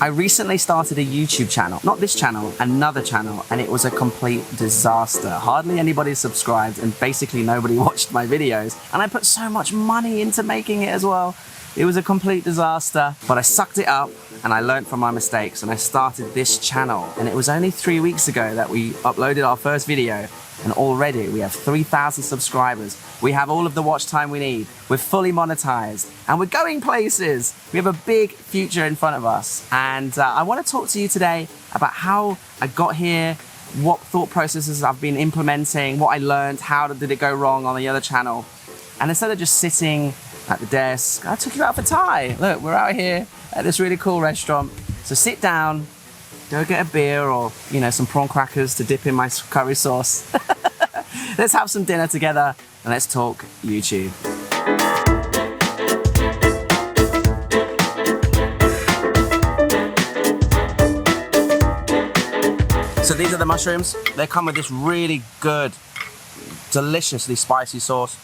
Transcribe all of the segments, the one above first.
I recently started a YouTube channel, not this channel, another channel, and it was a complete disaster. Hardly anybody subscribed and basically nobody watched my videos. And I put so much money into making it as well. It was a complete disaster, but I sucked it up and I learned from my mistakes and I started this channel. And it was only 3 weeks ago that we uploaded our first video, and already we have 3,000 subscribers. We have all of the watch time we need. We're fully monetized and we're going places. We have a big future in front of us. And I want to talk to you today about how I got here, what thought processes I've been implementing, what I learned, how did it go wrong on the other channel. And instead of just sitting at the desk, I took you out for Thai. Look, we're out here at this really cool restaurant. So sit down, go get a beer or, you know, some prawn crackers to dip in my curry sauce. Let's have some dinner together and let's talk YouTube. So these are the mushrooms. They come with this really good, deliciously spicy sauce.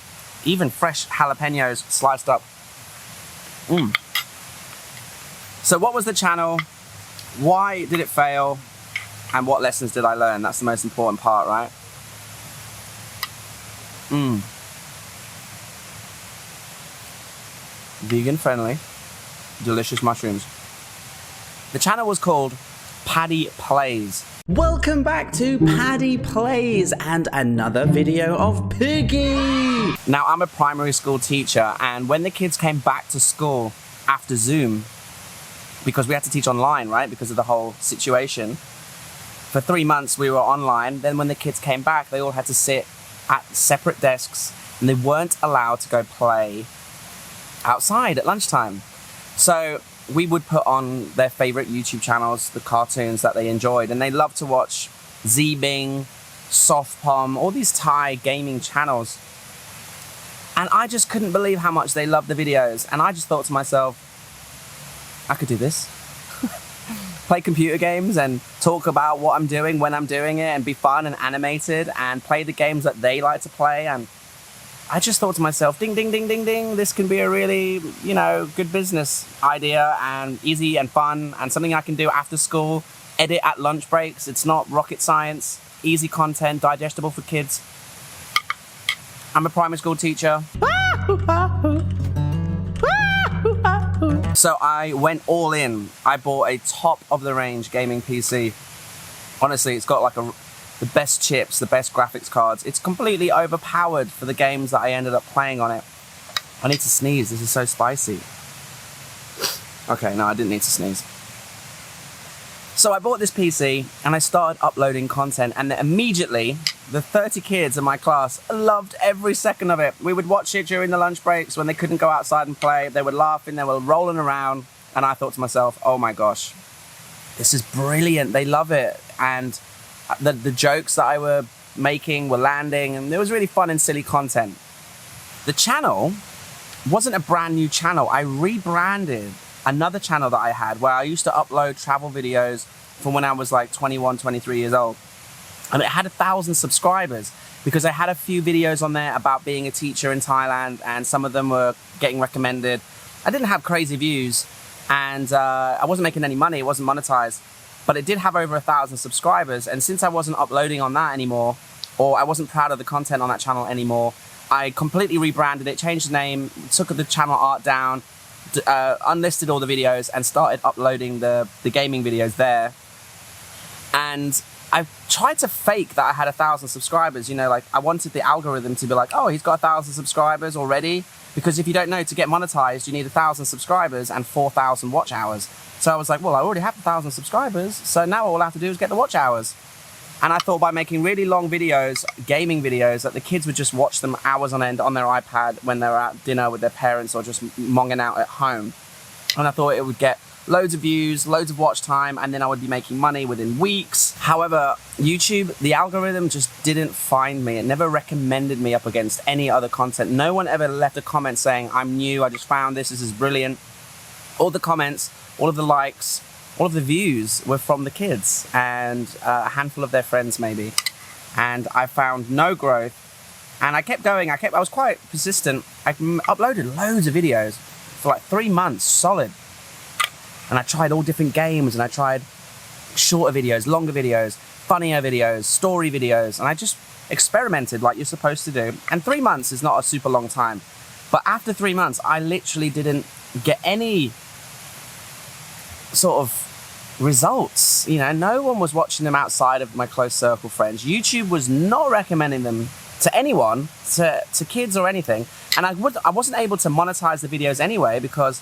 Even fresh jalapenos sliced up. So what was the channel? Why did it fail? And what lessons did I learn? That's the most important part, right? Vegan friendly, delicious mushrooms. The channel was called Paddy Plays. Welcome back to Paddy Plays and another video of Piggy. Now I'm a primary school teacher, and when the kids came back to school after Zoom, because we had to teach online, right? Because of the whole situation. For 3 months we were online. Then when the kids came back, they all had to sit at separate desks and they weren't allowed to go play outside at lunchtime. So we would put on their favorite YouTube channels, the cartoons that they enjoyed, and they loved to watch Zeebing, Softpom, all these Thai gaming channels. And I just couldn't believe how much they loved the videos. And I just thought to myself, I could do this. Play computer games and talk about what I'm doing when I'm doing it and be fun and animated and play the games that they like to play. And I just thought to myself, ding, ding, ding, ding, ding, this can be a really, you know, good business idea and easy and fun and something I can do after school, edit at lunch breaks. It's not rocket science, easy content, digestible for kids. I'm a primary school teacher. So I went all in. I bought a top of the range gaming PC. Honestly, it's got like the best chips, the best graphics cards. It's completely overpowered for the games that I ended up playing on it. I need to sneeze, this is so spicy. Okay, no, I didn't need to sneeze. So I bought this PC and I started uploading content, and immediately the 30 kids in my class loved every second of it. We would watch it during the lunch breaks when they couldn't go outside and play. They were laughing, they were rolling around, and I thought to myself, oh my gosh, this is brilliant. They love it. And the jokes that I were making were landing, and it was really fun and silly content. The channel wasn't a brand new channel. I rebranded another channel that I had where I used to upload travel videos from when I was like 21, 23 years old. And it had 1,000 subscribers because I had a few videos on there about being a teacher in Thailand, and some of them were getting recommended. I didn't have crazy views, and I wasn't making any money. It wasn't monetized, but it did have over 1,000 subscribers. And since I wasn't uploading on that anymore, or I wasn't proud of the content on that channel anymore, I completely rebranded it, changed the name, took the channel art down, unlisted all the videos, and started uploading the gaming videos there. And I tried to fake that I had 1,000 subscribers, you know, like I wanted the algorithm to be like, oh, he's got 1,000 subscribers already. Because if you don't know, to get monetized, you need 1,000 subscribers and 4,000 watch hours. So I was like, well, I already have 1,000 subscribers, so now all I have to do is get the watch hours. And I thought by making really long videos, gaming videos, that the kids would just watch them hours on end on their iPad when they were at dinner with their parents or just monging out at home. And I thought it would get loads of views, loads of watch time, and then I would be making money within weeks. However, YouTube, the algorithm just didn't find me. It never recommended me up against any other content. No one ever left a comment saying, I'm new, I just found this is brilliant. All the comments, all of the likes, all of the views were from the kids and a handful of their friends maybe. And I found no growth, and I kept going. I was quite persistent. I uploaded loads of videos for like 3 months solid. And I tried all different games, and I tried shorter videos, longer videos, funnier videos, story videos, and I just experimented like you're supposed to do. And 3 months is not a super long time. But after 3 months, I literally didn't get any sort of results. You know, no one was watching them outside of my close circle friends. YouTube was not recommending them to anyone, to kids or anything. And I wasn't able to monetize the videos anyway because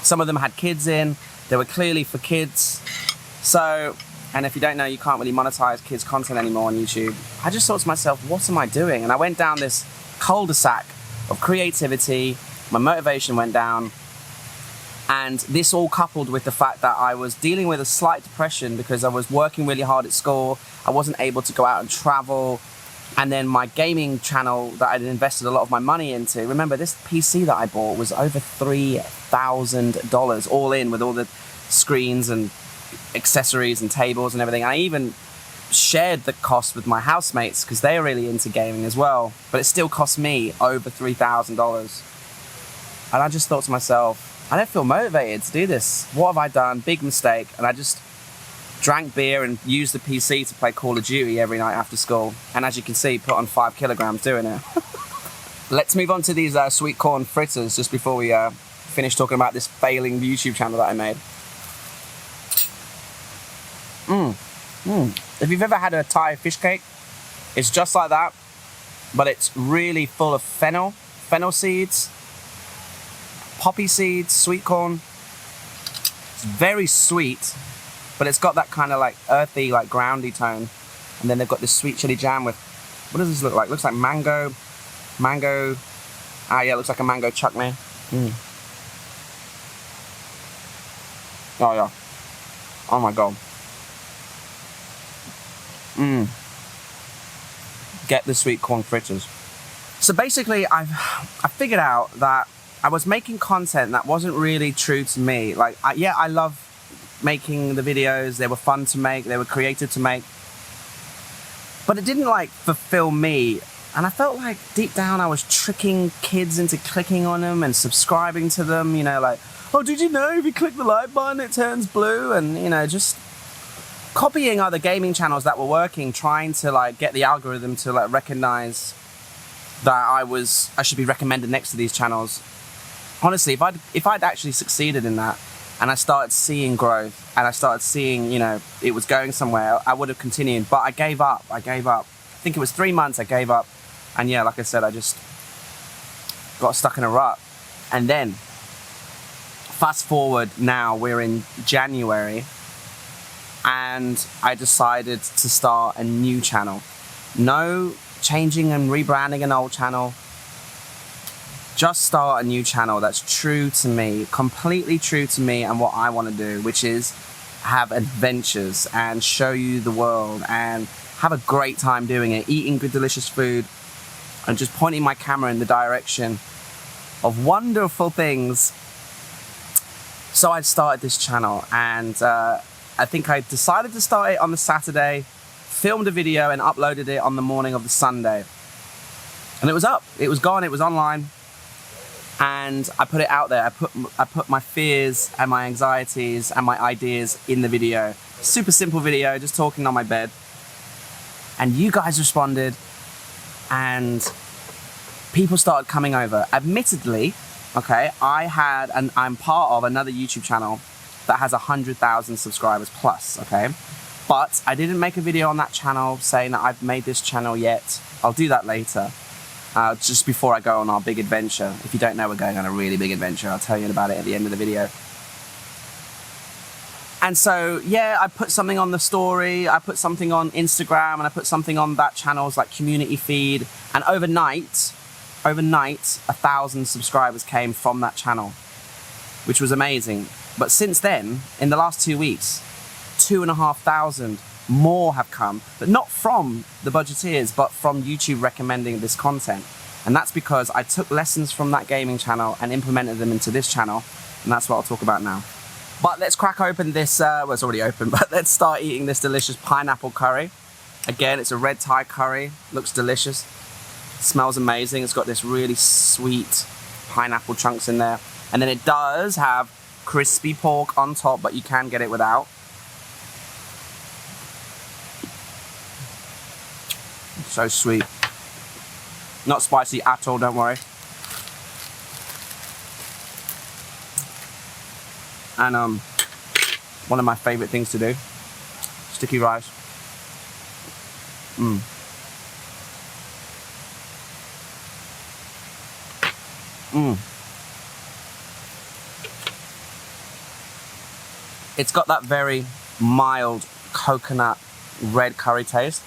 some of them had kids in. They were clearly for kids. So, and if you don't know, you can't really monetize kids' content anymore on YouTube. I just thought to myself, what am I doing? And I went down this cul-de-sac of creativity. My motivation went down. And this all coupled with the fact that I was dealing with a slight depression because I was working really hard at school. I wasn't able to go out and travel. And then my gaming channel that I'd invested a lot of my money into. Remember, this PC that I bought was over $3,000 all in, with all the screens and accessories and tables and everything. I even shared the cost with my housemates because they are really into gaming as well. But it still cost me over $3,000. And I just thought to myself, I don't feel motivated to do this. What have I done? Big mistake. And I just drank beer and used the PC to play Call of Duty every night after school. And as you can see, put on 5 kilograms doing it. Let's move on to these sweet corn fritters just before we finish talking about this failing YouTube channel that I made. If you've ever had a Thai fish cake, it's just like that, but it's really full of fennel seeds, poppy seeds, sweet corn. It's very sweet, but it's got that kind of like earthy, like groundy tone. And then they've got this sweet chili jam with, what does this look like? Looks like mango. Ah, yeah, it looks like a mango chutney. Oh yeah. Oh my God. Get the sweet corn fritters. So basically, I figured out that I was making content that wasn't really true to me. Like, I love making the videos. They were fun to make. They were creative to make. But it didn't like fulfill me. And I felt like deep down I was tricking kids into clicking on them and subscribing to them. You know, like, oh, did you know if you click the like button it turns blue? And, you know, just copying other gaming channels that were working, trying to like get the algorithm to like recognize that I should be recommended next to these channels. Honestly, if I'd actually succeeded in that, and I started seeing growth, and I started seeing, you know, it was going somewhere, I would have continued. But I gave up. I think it was 3 months I gave up. And yeah, like I said, I just got stuck in a rut. And then, fast forward now, we're in January, and I decided to start a new channel. No changing and rebranding an old channel. Just start a new channel that's true to me, completely true to me and what I want to do, which is have adventures and show you the world and have a great time doing it, eating good, delicious food and just pointing my camera in the direction of wonderful things. So I started this channel, and I think I decided to start it on the Saturday, filmed a video and uploaded it on the morning of the Sunday. And it was up, it was gone, it was online. And I put it out there. I put my fears and my anxieties and my ideas in the video. Super simple video, just talking on my bed. And you guys responded, and people started coming over. Admittedly, okay, I'm part of another YouTube channel that has 100,000 subscribers plus, okay? But I didn't make a video on that channel saying that I've made this channel yet. I'll do that later. Just before I go on our big adventure. If you don't know, we're going on a really big adventure. I'll tell you about it at the end of the video. And so, yeah, I put something on the story, I put something on Instagram, and I put something on that channel's like community feed. And overnight, 1,000 subscribers came from that channel, which was amazing. But since then, in the last 2 weeks, 2,500 more have come, but not from the budgeteers, but from YouTube recommending this content. And that's because I took lessons from that gaming channel and implemented them into this channel, and that's what I'll talk about now. But let's crack open this, well, it's already open, but let's start eating this delicious pineapple curry. Again, it's a red Thai curry, looks delicious, smells amazing. It's got this really sweet pineapple chunks in there. And then it does have crispy pork on top, but you can get it without. So sweet. Not spicy at all, don't worry. And one of my favorite things to do, sticky rice. It's got that very mild coconut red curry taste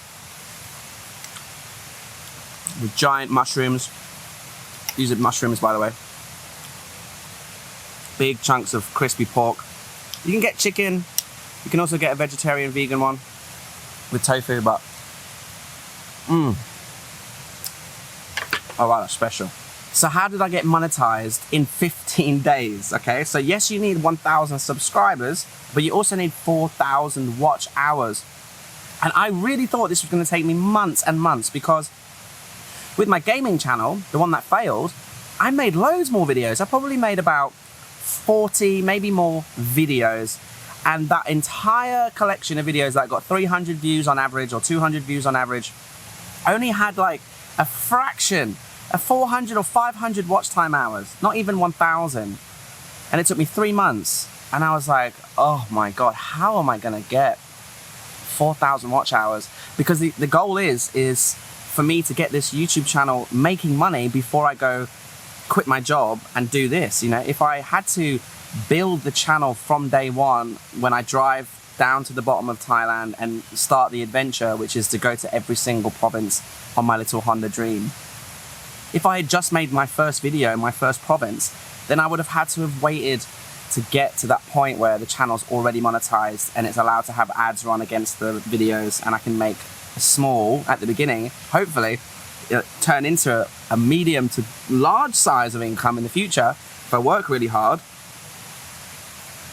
with giant mushrooms. These are mushrooms, by the way. Big chunks of crispy pork. You can get chicken. You can also get a vegetarian vegan one with tofu, but oh wow, that's special. So how did I get monetized in 15 days? Okay, so yes, you need 1,000 subscribers, but you also need 4,000 watch hours. And I really thought this was going to take me months and months, because with my gaming channel, the one that failed, I made loads more videos. I probably made about 40, maybe more videos. And that entire collection of videos that got 300 views on average or 200 views on average only had like a fraction, a 400 or 500 watch time hours, not even 1,000. And it took me 3 months. And I was like, oh my God, how am I gonna get 4,000 watch hours? Because the goal is for me to get this YouTube channel making money before I go quit my job and do this. You know, if I had to build the channel from day one, when I drive down to the bottom of Thailand and start the adventure, which is to go to every single province on my little Honda Dream. If I had just made my first video in my first province, then I would have had to have waited to get to that point where the channel's already monetized and it's allowed to have ads run against the videos, and I can make a small, at the beginning, hopefully, turn into a medium to large size of income in the future if I work really hard.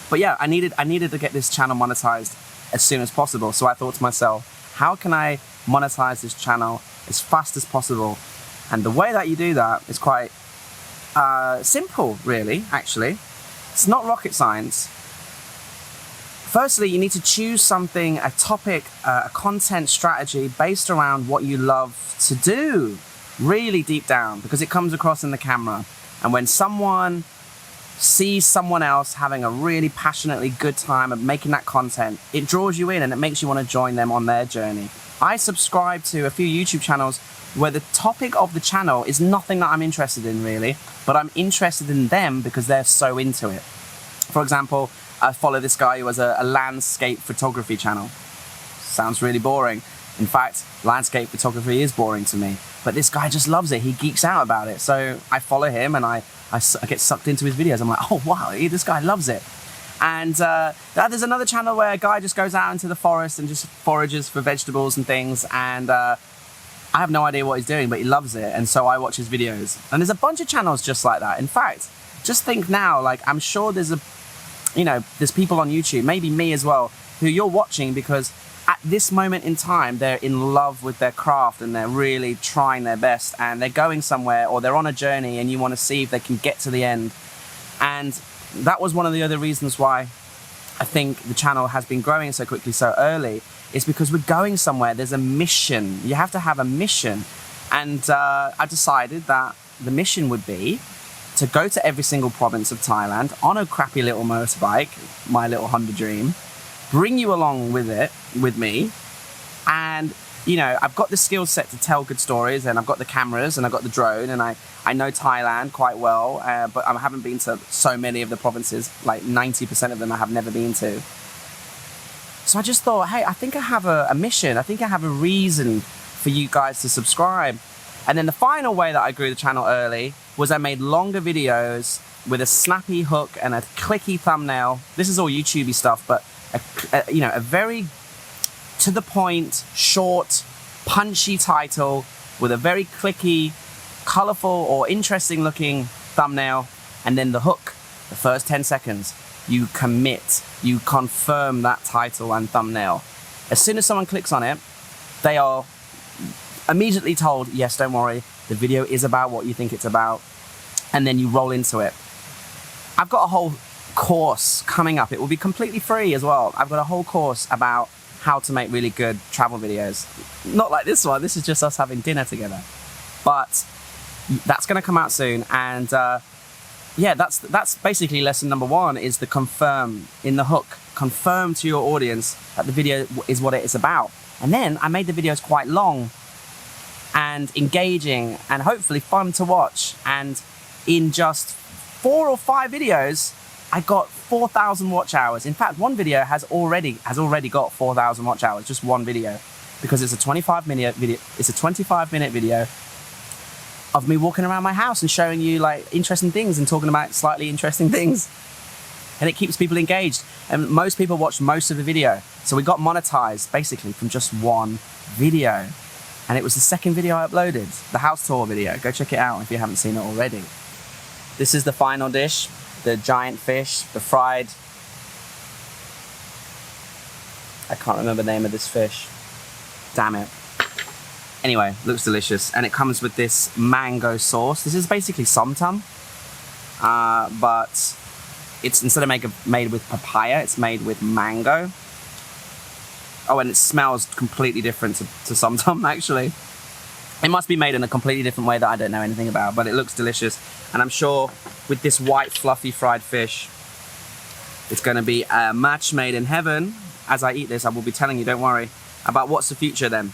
But yeah, I needed to get this channel monetized as soon as possible. So I thought to myself, how can I monetize this channel as fast as possible? And the way that you do that is quite simple, really, actually. It's not rocket science. Firstly, you need to choose something, a topic, a content strategy based around what you love to do, really deep down, because it comes across in the camera. And when someone sees someone else having a really passionately good time of making that content, it draws you in and it makes you want to join them on their journey. I subscribe to a few YouTube channels where the topic of the channel is nothing that I'm interested in really, but I'm interested in them because they're so into it. For example, I follow this guy who has a landscape photography channel. Sounds really boring. In fact, landscape photography is boring to me, but this guy just loves it. He geeks out about it. So I follow him and I get sucked into his videos. I'm like, oh wow, this guy loves it. And there's another channel where a guy just goes out into the forest and just forages for vegetables and things, and I have no idea what he's doing, but he loves it, and so I watch his videos. And there's a bunch of channels just like that. In fact, just think now, like, I'm sure there's people on YouTube, maybe me as well, who you're watching because at this moment in time, they're in love with their craft and they're really trying their best, and they're going somewhere or they're on a journey and you want to see if they can get to the end. And that was one of the other reasons why I think the channel has been growing so quickly so early, is because we're going somewhere. There's a mission. You have to have a mission. And I decided that the mission would be to go to every single province of Thailand on a crappy little motorbike, my little Honda Dream, bring you along with me, and I've got the skill set to tell good stories, and I've got the cameras and I've got the drone, and I know Thailand quite well, but I haven't been to so many of the provinces, like 90% of them I have never been to. So I just thought, hey, I think I have a mission. I think I have a reason for you guys to subscribe. And then the final way that I grew the channel early was I made longer videos with a snappy hook and a clicky thumbnail. This is all YouTubey stuff, but a very to the point, short, punchy title with a very clicky, colorful or interesting looking thumbnail, and then the hook, the first 10 seconds. You commit, you confirm that title and thumbnail. As soon as someone clicks on it, they are immediately told, yes, don't worry, the video is about what you think it's about, and then you roll into it. I've got a whole course coming up. It will be completely free as well. I've got a whole course about how to make really good travel videos. Not like this one, this is just us having dinner together. But that's gonna come out soon, and yeah, that's basically lesson number one, is the confirm in the hook. Confirm to your audience that the video is what it is about. And then I made the videos quite long and engaging and hopefully fun to watch. And in just 4 or 5 videos, I got 4,000 watch hours. In fact, one video has already got 4,000 watch hours, just one video, because it's a 25-minute video. It's a 25-minute video of me walking around my house and showing you like interesting things and talking about slightly interesting things. And it keeps people engaged. And most people watch most of the video. So we got monetized basically from just one video. And it was the second video I uploaded, the house tour video. Go check it out if you haven't seen it already. This is the final dish, the giant fish, the fried, I can't remember the name of this fish. Damn it. Anyway, looks delicious. And it comes with this mango sauce. This is basically somtam, but it's, instead of made with papaya, it's made with mango. Oh, and it smells completely different to somtam, actually. It must be made in a completely different way that I don't know anything about, but it looks delicious. And I'm sure with this white, fluffy fried fish, it's going to be a match made in heaven. As I eat this, I will be telling you, don't worry, about what's the future then.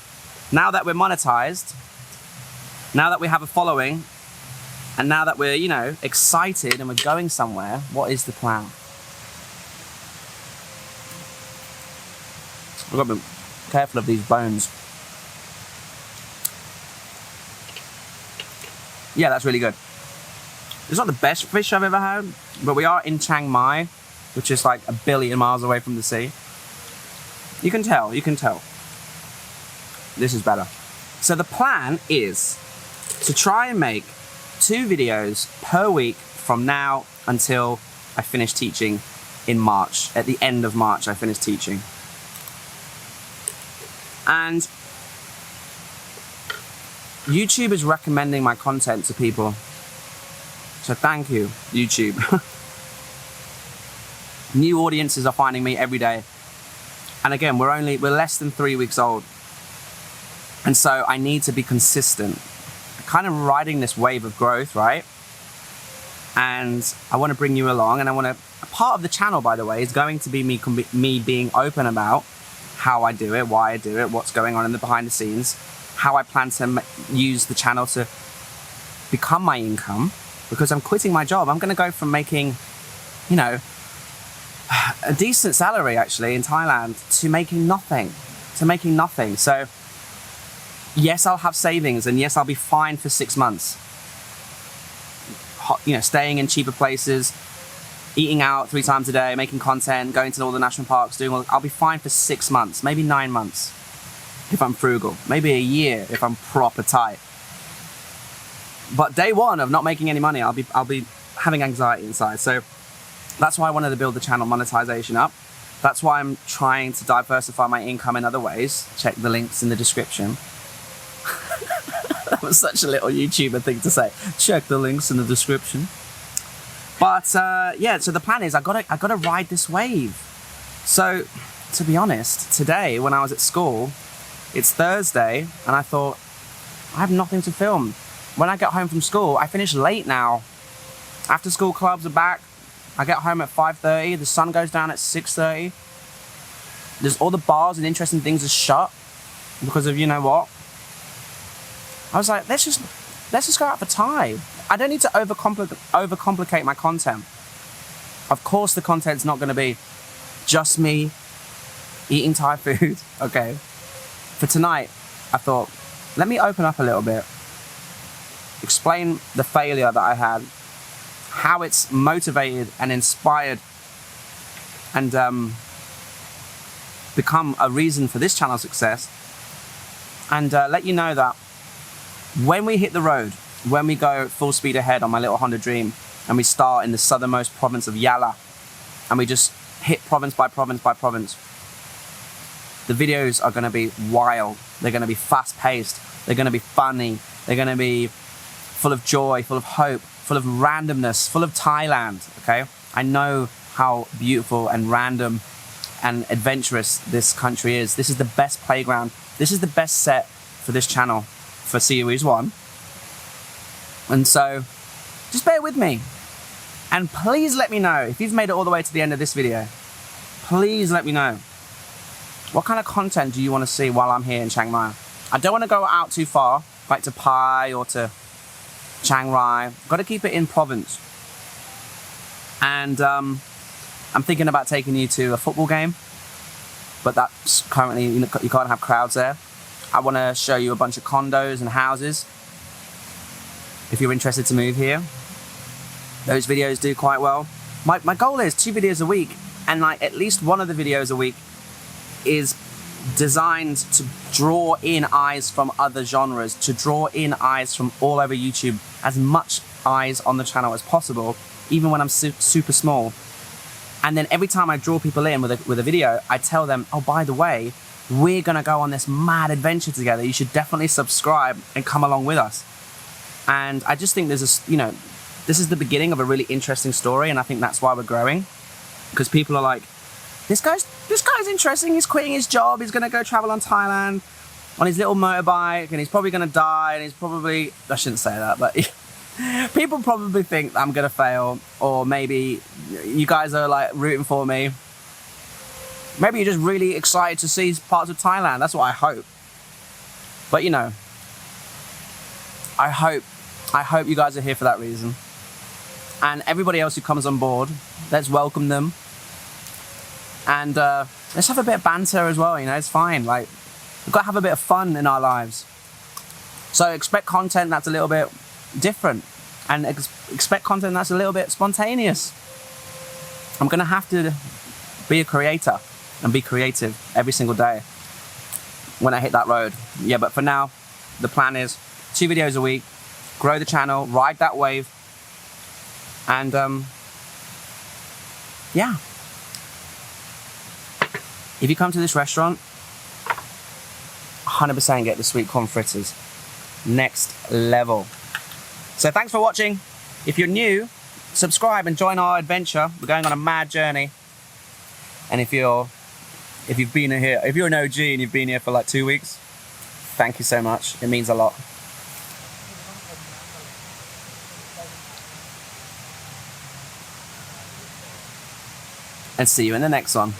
Now that we're monetized, now that we have a following, and now that we're, you know, excited and we're going somewhere, what is the plan? I've got to be careful of these bones. Yeah, that's really good. It's not the best fish I've ever had, but we are in Chiang Mai, which is like 1 billion miles away from the sea. You can tell, you can tell. This is better. So the plan is to try and make 2 videos per week from now until I finish teaching in March. At the end of March, I finish teaching. And YouTube is recommending my content to people. So thank you, YouTube. New audiences are finding me every day. And again, we're less than 3 weeks old. And so I need to be consistent. Kind of riding this wave of growth, right? And I want to bring you along, and a part of the channel, by the way, is going to be me being open about how I do it, why I do it, what's going on in the behind the scenes, how I plan to use the channel to become my income, because I'm quitting my job. I'm going to go from making, you know, a decent salary actually in Thailand to making nothing, So yes, I'll have savings, and yes, I'll be fine for 6 months. You know, staying in cheaper places, eating out 3 times a day, making content, going to all the national parks, I'll be fine for 6 months, maybe 9 months if I'm frugal, maybe a year if I'm proper tight. But day one of not making any money, I'll be having anxiety inside. So that's why I wanted to build the channel monetization up. That's why I'm trying to diversify my income in other ways. Check the links in the description. That was such a little YouTuber thing to say. Check the links in the description. But yeah, so the plan is I gotta ride this wave. So to be honest, today when I was at school, it's Thursday, and I thought, I have nothing to film. When I get home from school, I finish late now. After school clubs are back. I get home at 5:30, the sun goes down at 6:30. There's all the bars and interesting things are shut because of you know what. I was like, let's just go out for Thai. I don't need to overcomplicate my content. Of course the content's not gonna be just me eating Thai food, okay? For tonight, I thought, let me open up a little bit, explain the failure that I had, how it's motivated and inspired and become a reason for this channel's success, and let you know that when we hit the road, when we go full speed ahead on my little Honda Dream, and we start in the southernmost province of Yala, and we just hit province by province by province, the videos are going to be wild. They're going to be fast-paced. They're going to be funny. They're going to be full of joy, full of hope, full of randomness, full of Thailand, okay? I know how beautiful and random and adventurous this country is. This is the best playground. This is the best set for this channel for Series 1. And so just bear with me. And please let me know, if you've made it all the way to the end of this video, please let me know, what kind of content do you want to see while I'm here in Chiang Mai? I don't want to go out too far, like to Pai or to Chiang Rai. Got to keep it in province. And I'm thinking about taking you to a football game, but that's currently, you can't have crowds there. I want to show you a bunch of condos and houses. If you're interested to move here, those videos do quite well. My goal is 2 videos a week, and like at least one of the videos a week is designed to draw in eyes from other genres, to draw in eyes from all over YouTube, as much eyes on the channel as possible, even when I'm super small. And then every time I draw people in with a video, I tell them, oh, by the way, we're gonna go on this mad adventure together. You should definitely subscribe and come along with us. And I just think there's this is the beginning of a really interesting story, and I think that's why we're growing. Because people are like, this guy's interesting, he's quitting his job, he's gonna go travel on Thailand on his little motorbike, and he's probably gonna die, and he's probably, I shouldn't say that, but people probably think I'm gonna fail, or maybe you guys are like rooting for me. Maybe you're just really excited to see parts of Thailand, that's what I hope. But you know, I hope you guys are here for that reason. And everybody else who comes on board, let's welcome them. And let's have a bit of banter as well, you know, it's fine. Like, we've got to have a bit of fun in our lives. So expect content that's a little bit different. And expect content that's a little bit spontaneous. I'm going to have to be a creator and be creative every single day when I hit that road. Yeah, but for now, the plan is 2 videos a week, grow the channel, ride that wave. And yeah. If you come to this restaurant, 100% get the sweet corn fritters. Next level. So thanks for watching. If you're new, subscribe and join our adventure. We're going on a mad journey. And if you've been here, if you're an OG and you've been here for like 2 weeks, thank you so much. It means a lot. And see you in the next one.